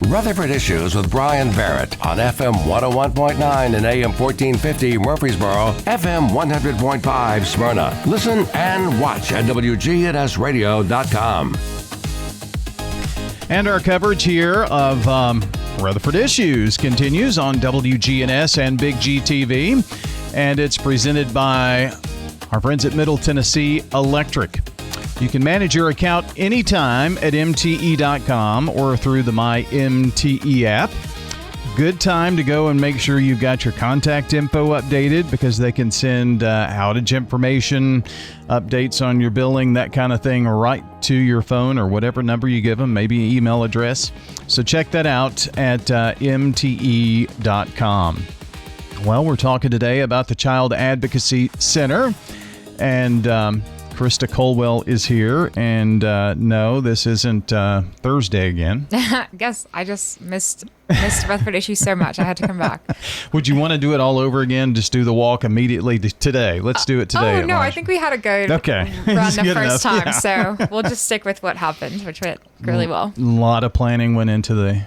Rutherford Issues with Brian Barrett on FM 101.9 and AM 1450 Murfreesboro, FM 100.5 Smyrna. Listen and watch at WGNSradio.com. And our coverage here of Rutherford Issues continues on WGNS and Big GTV, and it's presented by our friends at Middle Tennessee Electric. You can manage your account anytime at MTE.com or through the My MTE app. Good time to go and make sure you've got your contact info updated, because they can send outage information, updates on your billing, that kind of thing, right to your phone or whatever number you give them, maybe an email address. So check that out at MTE.com. Well, we're talking today about the Child Advocacy Center, and Krista Colwell is here, and no, this isn't Thursday again. I guess I just missed Rutherford Issues so much. I had to come back. Would you want to do it all over again? Just do the walk immediately today. Let's do it today. Oh, no, I think we had a good run the first time, yeah. So we'll just stick with what happened, which went really well. A lot of planning went into the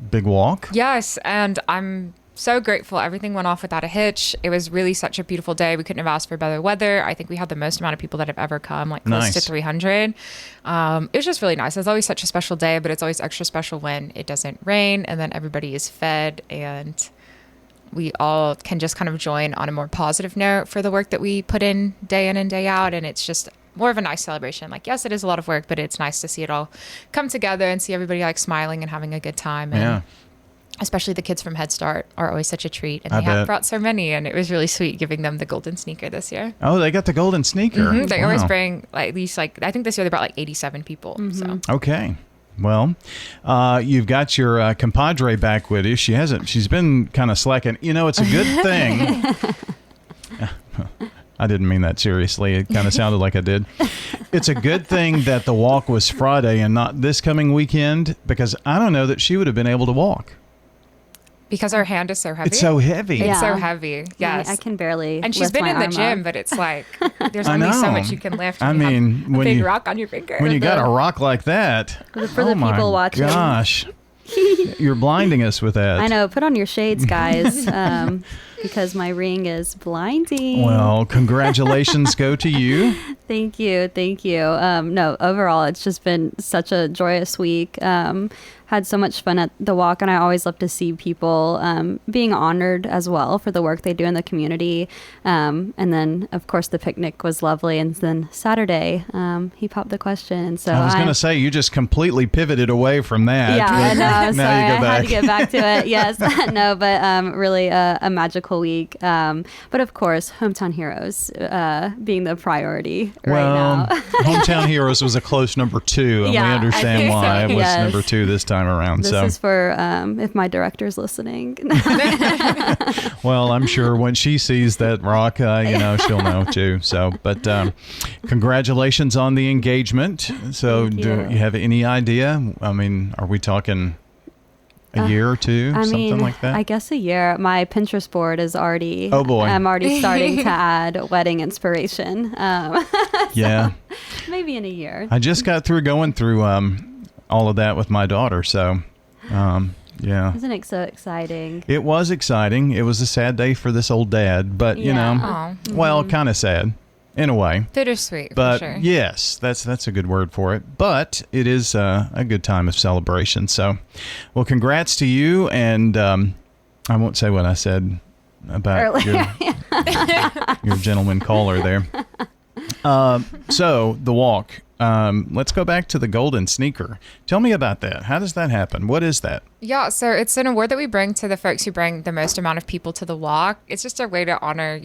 big walk. Yes, and I'm so grateful. Everything went off without a hitch. It was really such a beautiful day. We couldn't have asked for better weather. I think we had the most amount of people that have ever come, like close to 300. It was just really nice. It's always such a special day, but it's always extra special when it doesn't rain and then everybody is fed and we all can just kind of join on a more positive note for the work that we put in and day out. And it's just more of a nice celebration. Like, yes, it is a lot of work, but it's nice to see it all come together and see everybody like smiling and having a good time. And yeah. Especially the kids from Head Start are always such a treat. And they have brought so many. And it was really sweet giving them the golden sneaker this year. Oh, they got the golden sneaker. Mm-hmm. They always bring like at least I think this year they brought like 87 people. Mm-hmm. So okay. Well, you've got your compadre back with you. She's been kind of slacking. You know, it's a good thing. I didn't mean that seriously. It kind of sounded like I did. It's a good thing that the walk was Friday and not this coming weekend, because I don't know that she would have been able to walk. Because her hand is so heavy. It's so heavy. It's so heavy. Yes. I can barely. And she's been in the gym, but it's like there's only so much you can lift. I mean, when big rock on your finger. When you got a rock like that. For the people watching. Gosh. You're blinding us with that. I know. Put on your shades, guys, because my ring is blinding. Well, congratulations go to you. Thank you. No, overall, it's just been such a joyous week. Had so much fun at the walk, and I always love to see people being honored as well for the work they do in the community. And then, of course, the picnic was lovely. And then Saturday, he popped the question. And so I was going to say, you just completely pivoted away from that. Yeah, I know. So now you go back. I had to get back to it. Yes. No, but really a magical week. But of course, Hometown Heroes being the priority right now. Hometown Heroes was a close number 2, and we understand why it was number 2 this time around. This is for if my director's listening. Well, I'm sure when she sees that rock, she'll know too. So, but congratulations on the engagement. So, do you have any idea? I mean, are we talking a year or two, something like that? I guess a year. My Pinterest board is already. Oh boy! I'm already starting to add wedding inspiration. Yeah. Maybe in a year. I just got through going through all of that with my daughter. So, yeah. Isn't it so exciting? It was exciting. It was a sad day for this old dad, but well, kind of sad in a way. Bittersweet, but for sure. Yes, that's a good word for it. But it is a good time of celebration. So, well, congrats to you. And I won't say what I said about your gentleman caller there. So the walk. Let's go back to the golden sneaker. Tell me about that. How does that happen? What is that? Yeah, so it's an award that we bring to the folks who bring the most amount of people to the walk. It's just a way to honor,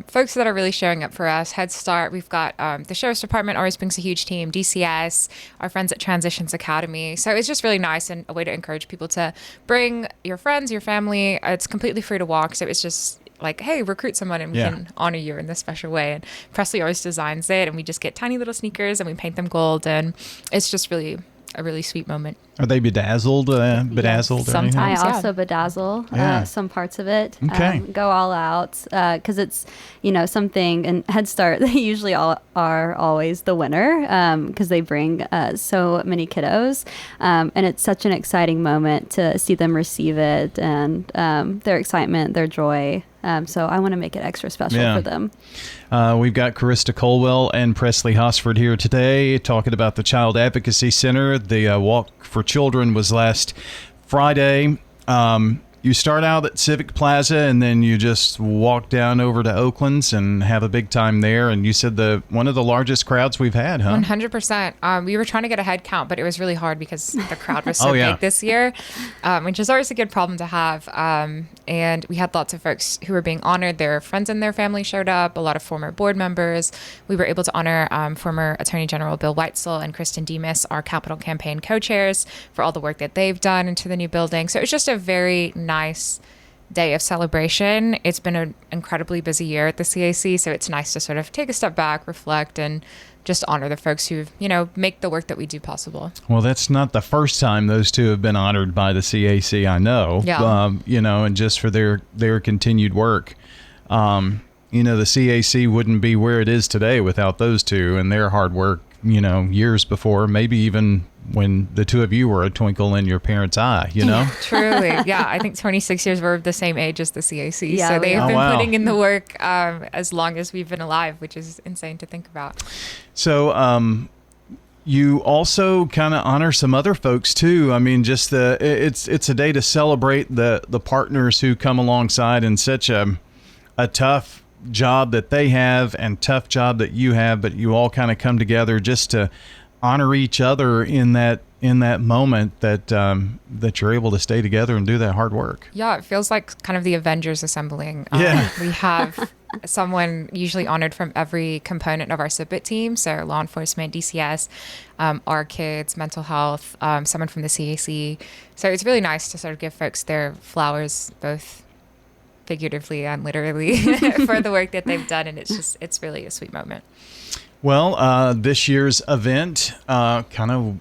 folks that are really showing up for us. Head Start, we've got the Sheriff's Department always brings a huge team, DCS, our friends at Transitions Academy. So it's just really nice and a way to encourage people to bring your friends, your family. It's completely free to walk, so it's just like, hey, recruit someone and we can honor you in this special way. And Presley always designs it, and we just get tiny little sneakers and we paint them gold, and it's just really a really sweet moment. Are they bedazzled? Bedazzled? Sometimes. I also bedazzle some parts of it. Okay. Go all out because it's, something. And Head Start, they usually are always the winner because they bring so many kiddos. And it's such an exciting moment to see them receive it and their excitement, their joy. So I want to make it extra special for them. We've got Carissa Colwell and Presley Hosford here today talking about the Child Advocacy Center. The Walk for Children was last Friday. You start out at Civic Plaza and then you just walk down over to Oakland's and have a big time there. And you said one of the largest crowds we've had, huh? 100%. We were trying to get a head count, but it was really hard because the crowd was so big this year, which is always a good problem to have. And we had lots of folks who were being honored. Their friends and their family showed up, a lot of former board members. We were able to honor former Attorney General Bill Weitzel and Kristen Demas, our Capital Campaign co-chairs, for all the work that they've done into the new building. So it was just a very nice day of celebration. It's been an incredibly busy year at the CAC, so it's nice to sort of take a step back, reflect, and just honor the folks who, make the work that we do possible. Well, that's not the first time those two have been honored by the CAC, I know. Yeah. And just for their continued work. The CAC wouldn't be where it is today without those two and their hard work, years before, maybe even when the two of you were a twinkle in your parents' eye, Truly. Yeah. I think 26 years we're the same age as the CAC. Yeah, so they've been wow. putting in the work as long as we've been alive, which is insane to think about. So, you also kind of honor some other folks too. I mean, just it's a day to celebrate the partners who come alongside in such a tough job that they have and tough job that you have, but you all kind of come together just to honor each other in that moment that you're able to stay together and do that hard work. Yeah, it feels like kind of the Avengers assembling. Yeah. We have someone usually honored from every component of our SIPIT team, so law enforcement, DCS, our kids, mental health, someone from the CAC. So it's really nice to sort of give folks their flowers, both figuratively and literally, for the work that they've done, and it's really a sweet moment. Well, this year's event kind of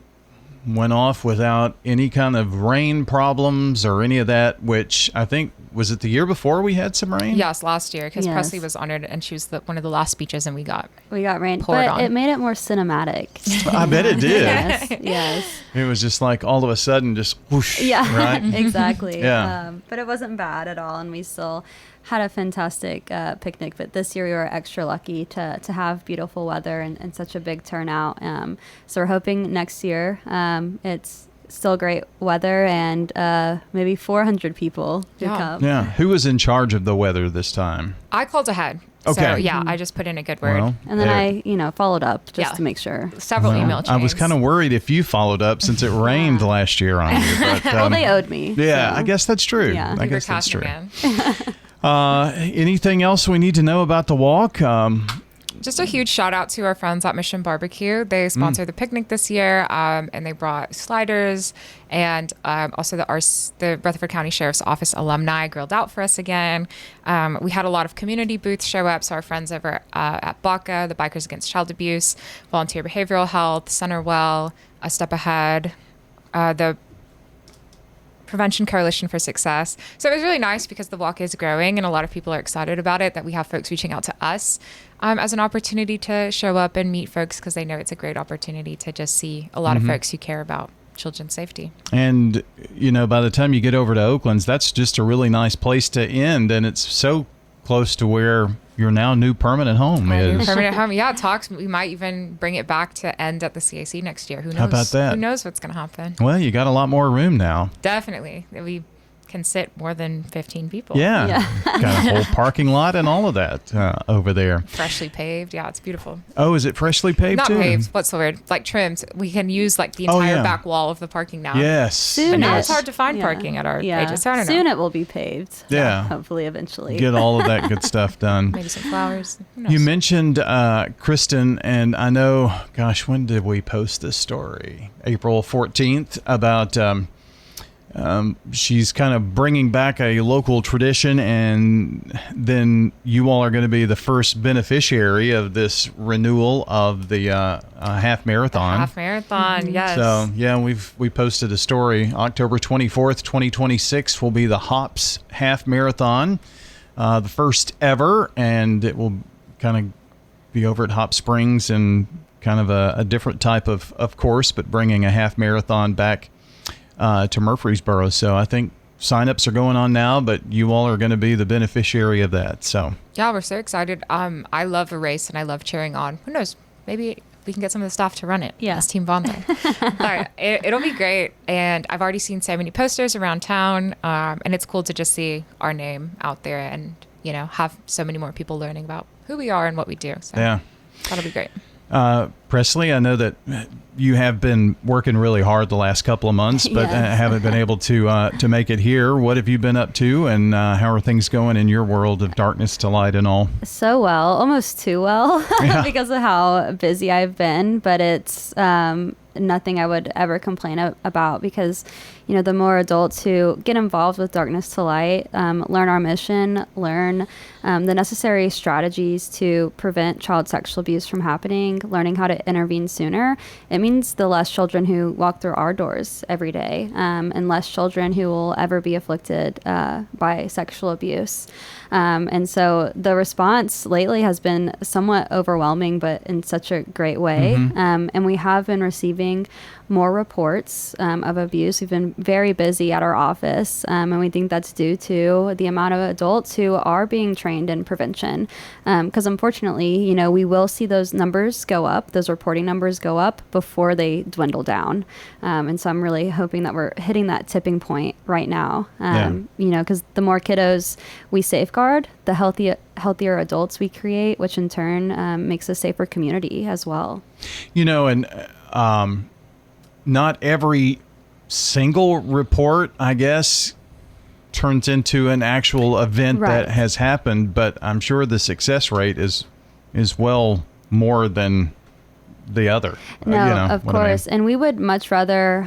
went off without any kind of rain problems or any of that, which I think, was it the year before we had some rain? Yes, last year, because Yes. Presley was honored and she was one of the last speeches, and we got rain, poured but on. it made it more cinematic. I bet it did. Yes. It was just like all of a sudden just whoosh, Yeah, right? exactly. Yeah. But it wasn't bad at all, and we still had a fantastic picnic. But this year we were extra lucky to have beautiful weather and such a big turnout. So we're hoping next year it's still great weather and maybe 400 people who Yeah. come. Yeah. Who was in charge of the weather this time? I called ahead. Okay. So yeah, I just put in a good word. Well, And then there- I, followed up just Yeah. to make sure. Several email chains. I was kind of worried if you followed up since it rained last year on you. But, Well, they owed me. yeah, so. I guess that's true. Yeah. I We were guess that's casting true. in. Anything else we need to know about the walk? Just a huge shout out to our friends at Mission Barbecue. They sponsored the picnic this year, and they brought sliders, and also the Rutherford County Sheriff's Office alumni grilled out for us again. We had a lot of community booths show up, so our friends over at BACA, the Bikers Against Child Abuse, Volunteer Behavioral Health, Centerwell, A Step Ahead, the Prevention Coalition for Success. So it was really nice because the walk is growing and a lot of people are excited about it, that we have folks reaching out to us as an opportunity to show up and meet folks, because they know it's a great opportunity to just see a lot of folks who care about children's safety. And, by the time you get over to Oakland's, that's just a really nice place to end. And it's so close to where your now new permanent home is. Permanent home. Yeah, talks. We might even bring it back to end at the CAC next year. Who knows? How about that? Who knows what's going to happen? Well, you got a lot more room now. Definitely. We can sit more than 15 people. Yeah. Got a whole parking lot and all of that over there. Freshly paved. Yeah, it's beautiful. Oh, is it freshly paved Not too? paved. What's the word? Like trimmed. We can use like the entire yeah. back wall of the parking now. Yes. Soon But now yes. it's hard to find parking at our ages. So I don't know. Soon it will be paved. Yeah. Hopefully, eventually. Get all of that good stuff done. Maybe some flowers. Who knows? You mentioned Kristen, and I know, gosh, when did we post this story? April 14th, about she's kind of bringing back a local tradition, and then you all are going to be the first beneficiary of this renewal of the half marathon. Half marathon, yes. So yeah, we posted a story. October 24th, 2026 will be the HOPS half marathon, the first ever, and it will kind of be over at Hop Springs, and kind of a different type of course, but bringing a half marathon back to Murfreesboro. So I think signups are going on now, but you all are going to be the beneficiary of that. So yeah, we're so excited. I love a race and I love cheering on. Who knows? Maybe we can get some of the staff to run it. Yeah. As Team Bonding. But it'll be great. And I've already seen so many posters around town. And it's cool to just see our name out there and, have so many more people learning about who we are and what we do. So yeah, that'll be great. Presley, I know that you have been working really hard the last couple of months, but Yes. haven't been able to make it here. What have you been up to, and how are things going in your world of darkness to light and all? So well, almost too well, Yeah. because of how busy I've been, but it's nothing I would ever complain about, because the more adults who get involved with Darkness to Light, learn our mission, learn the necessary strategies to prevent child sexual abuse from happening, learning how to intervene sooner, it means the less children who walk through our doors every day, and less children who will ever be afflicted by sexual abuse. And so the response lately has been somewhat overwhelming, but in such a great way. Mm-hmm. And we have been receiving more reports of abuse. We've been very busy at our office, and we think that's due to the amount of adults who are being trained in prevention. Because unfortunately, we will see those numbers go up, those reporting numbers go up before they dwindle down. And so I'm really hoping that we're hitting that tipping point right now. Because the more kiddos we safeguard, the healthier adults we create, which in turn makes a safer community as well. Not every single report, I guess, turns into an actual event that has happened, but I'm sure the success rate is well more than the other. No, of course. And we would much rather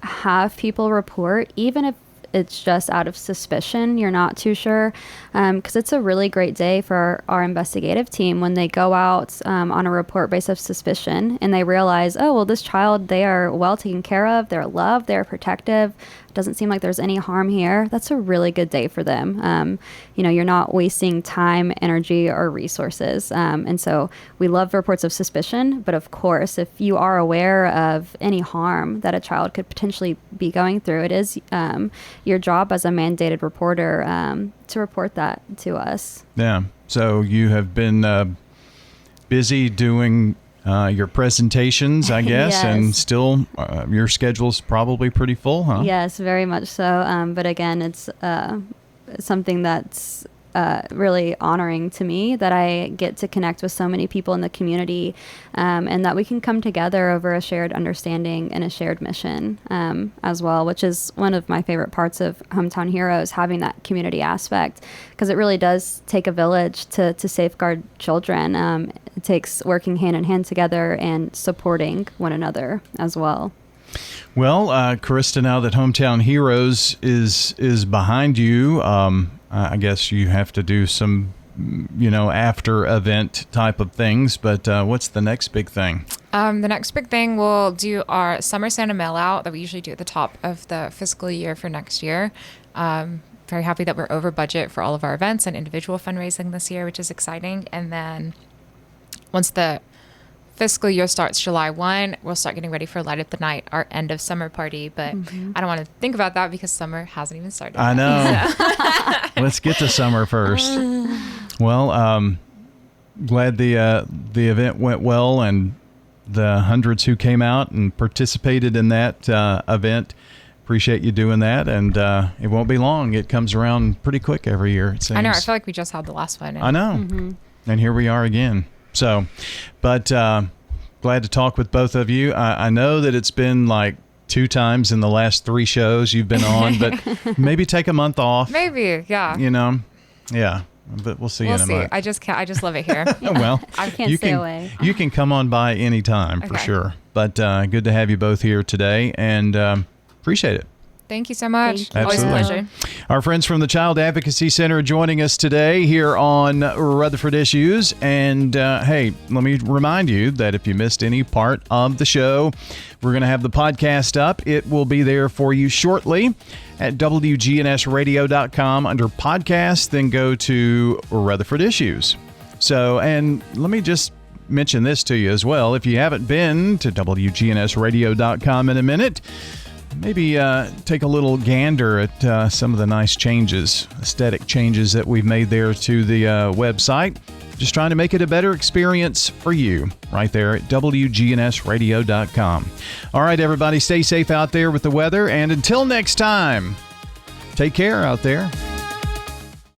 have people report, even if it's just out of suspicion, you're not too sure, because it's a really great day for our investigative team when they go out on a report based of suspicion and they realize, oh, well, this child, they are well taken care of, they're loved, they're protective, doesn't seem like there's any harm here. That's a really good day for them. You're not wasting time, energy, or resources. And so we love reports of suspicion, but of course, if you are aware of any harm that a child could potentially be going through, it is your job as a mandated reporter to report that to us. Yeah. So you have been busy doing your presentations, I guess, Yes. and still your schedule's probably pretty full, huh? Yes, very much so. But again, it's something that's really honoring to me that I get to connect with so many people in the community, and that we can come together over a shared understanding and a shared mission as well, which is one of my favorite parts of Hometown Heroes, having that community aspect, because it really does take a village to safeguard children. It takes working hand in hand together and supporting one another as well. Well, Carista, now that Hometown Heroes is behind you, I guess you have to do some, after event type of things. But what's the next big thing? The next big thing, we'll do our Summer Santa mail out that we usually do at the top of the fiscal year for next year. Very happy that we're over budget for all of our events and individual fundraising this year, which is exciting. And then once the fiscal year starts July 1, we'll start getting ready for Light Up the Night, our end of summer party. But I don't want to think about that because summer hasn't even started. I know. So. Let's get to summer first. Well, glad the event went well, and the hundreds who came out and participated in that event. Appreciate you doing that, and it won't be long. It comes around pretty quick every year, it seems. I know. I feel like we just had the last one. I know. And here we are again. So, but glad to talk with both of you. I know that it's been like 2 times in the last 3 shows you've been on, but maybe take a month off. Maybe, yeah. Yeah. But we'll see We'll in a see. month. I just love it here. Well, I can't stay away. You can come on by anytime for Okay. sure. But good to have you both here today, and appreciate it. Thank you so much. Thank you. Always a pleasure. Our friends from the Child Advocacy Center joining us today here on Rutherford Issues. And hey, let me remind you that if you missed any part of the show, we're going to have the podcast up. It will be there for you shortly at WGNSradio.com under podcasts. Then go to Rutherford Issues. So, and let me just mention this to you as well. If you haven't been to WGNSradio.com in a minute, maybe take a little gander at some of the nice changes, aesthetic changes that we've made there to the website. Just trying to make it a better experience for you right there at WGNSradio.com. All right, everybody, stay safe out there with the weather. And until next time, take care out there.